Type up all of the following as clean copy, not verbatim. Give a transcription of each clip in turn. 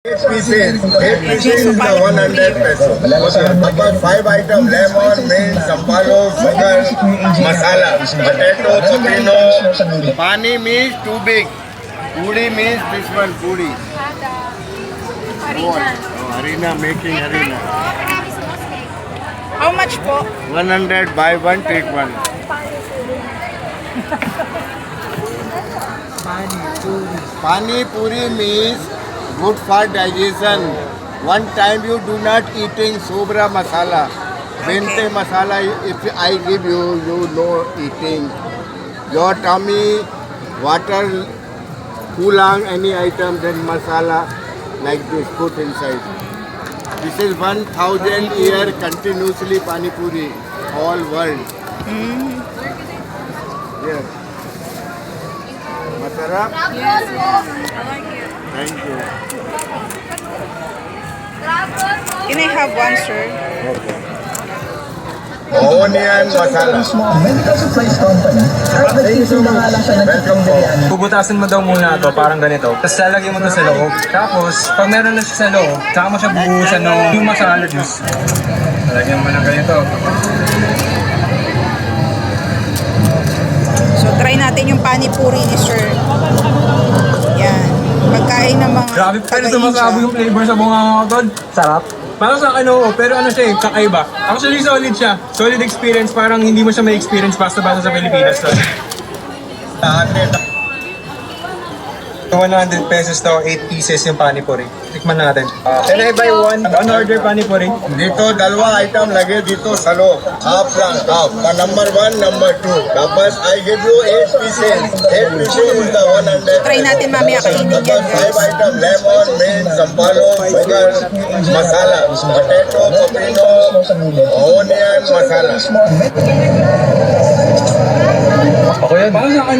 Eight pieces is the 100 peso. About 5 items: lemon, mint, sampalo, sugar, masala, potato, pepino. Pani means too big. Puri means this one, puri. Harina. Oh, harina, making harina. How much po? 100, buy one, take one. Pani puri means good for digestion. One time you do not eating sobra masala. Bente masala, if I give you, you no eating. Your tummy, water, kulang, any item, then masala like this, put inside. This is 1,000 year continuously pani puri, all world. Yes. Masarap? Yes, yes. I like it. Thank you. Can I have one, sir? Onion masala. Medical Supplies Company. Kahit nagtitinda nga lang siya ng Welcome po. Bubutasin mo daw muna ito, parang ganito. Tapos lalagyan mo ito sa loob. Tapos, pag meron na siya sa loob, saka mo siya buhusan ng yung masala juice. Lalagyan mo ng ganito. So, try natin yung panipuri ni sir. Yan. Pagkain ng mga Grabe, pero taga-India. sumasabo yung flavor sa bunganga ko doon. Sarap. Parang sa pero ano siya kakaiba. Actually, solid siya. Solid experience, parang hindi mo siya may experience basta-basta sa Pilipinas. So, 100 pesos to, 8 pieces yung panipuri. Tikman natin. Can I buy one order panipuri? Dito, dalawa item lagi dito sa loob. Half lang, half. Number 1, number 2. Tapos, I give you 8 pieces. 8 pieces is the 100. Try natin mamaya kainin yan, guys. 5 item, lemon, mint, sampalo, sugar, masala, potato, pepino, onion, masala. Ako yan. Parang sa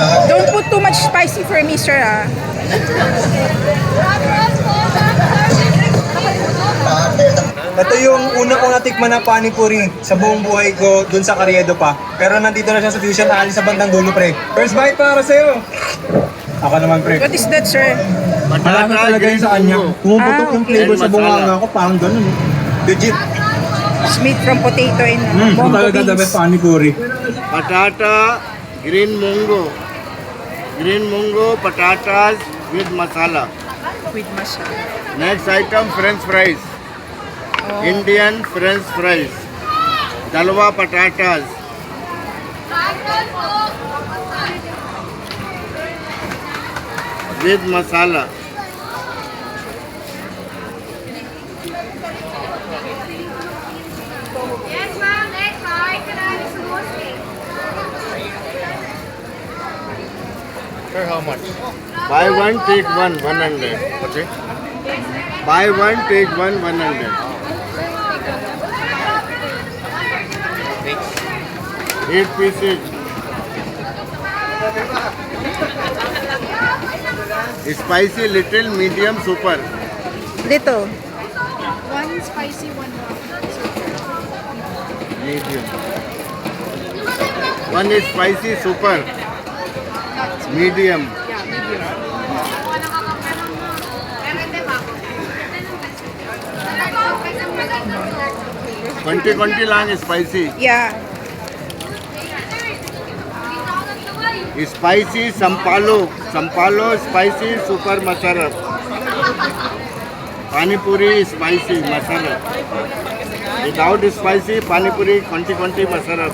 Don't put too much spicy for me, sir, ah. Ito yung una kong natikman na panipuri sa buong buhay ko dun sa Carriedo pa. Pero nandito na siya sa Fusion, naalis sa bandang dulo, pre. First bite para sa'yo. Ako naman, pre. What is that, sir? Malaki talaga yun sa kanya. Pumuputok yung flavor sa bunganga ko, parang ganun. Legit. It's made from potato and Ito bongo talaga the best beans. panipuri. Patata, green mungo. Green mungo, patatas with masala. With masala. Next item, French fries. Indian French fries. Dalwa patatas. With masala. Yes, ma'am. Next, hi. Can I have some more steak? Sir, how much? Buy one, take one, 100. Okay. Buy one, take one, 100. 8 pieces. Spicy, little, medium, super. Little. One spicy, one Medium. One is spicy, super. Medium. Yeah, medium. Konti lang spicy. Yeah. Spicy, sampalo. Sampalo, spicy, super masala. Pani puri, spicy, masala. Without spicy, pani puri, konti masala.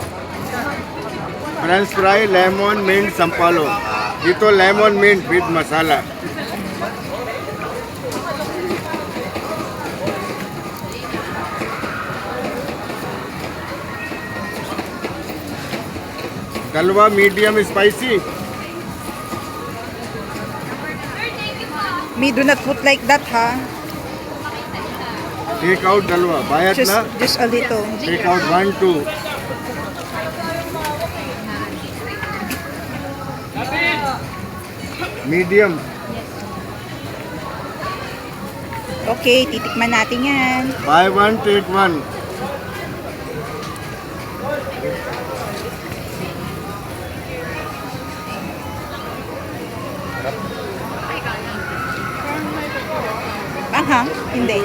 French fry, lemon, mint, sampalo. Dito lemon, mint with masala. Dalwa medium spicy. Me do not put like that, ha? Take out dalwa. Bayat na. Just a little. Take out 1, 2. Medium. Okay, titikman natin yan. Buy one, take one. Hindi.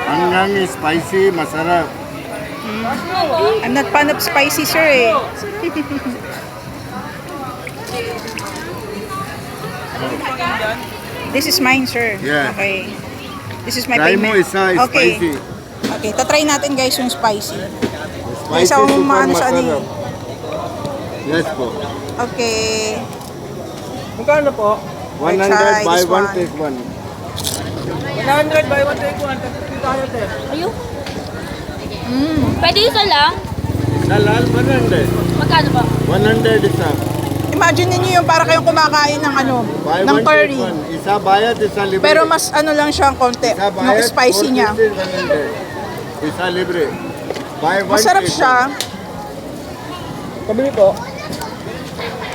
Hanggang spicy masarap. I'm not fan of spicy, sir eh. This is mine, sir. Yeah. Okay. This is my Try mo payment. isa Okay. spicy. Okay, tatry natin guys yung spicy. Spicy Isa akong super maano sa ano masarap. Yes po. Okay. Magkano po? 100 try buy this one one. take one. 100 buy 1 take 1. Tayo, te. Ayun. Pwede isa lang? Dalal 100. Magkano ba? 100 isa. Imagine niyo yung para kayong kumakain ng ano, Buy ng one curry. take one. Isa bayad, isa libre. Pero mas ano lang siya ang konti, isa ng spicy niya. 100. Isa libre. Buy one Masarap take siya. Pabili po.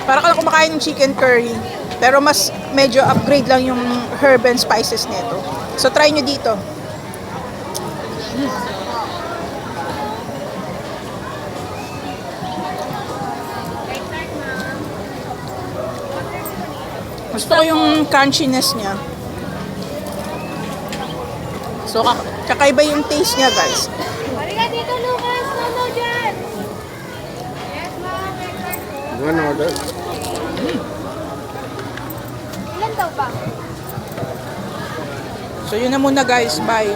Para ka lang kumakain ng chicken curry. Pero mas medyo upgrade lang yung herb and spices nito. So try nyo dito. Gusto ko yung crunchiness niya. So kakaiba yung taste niya, guys. Halika dito, Lucas. Ano dyan? Yes, ma'am. Egg tart po. one order. Ilan daw ba? So yun na muna, guys. Bye.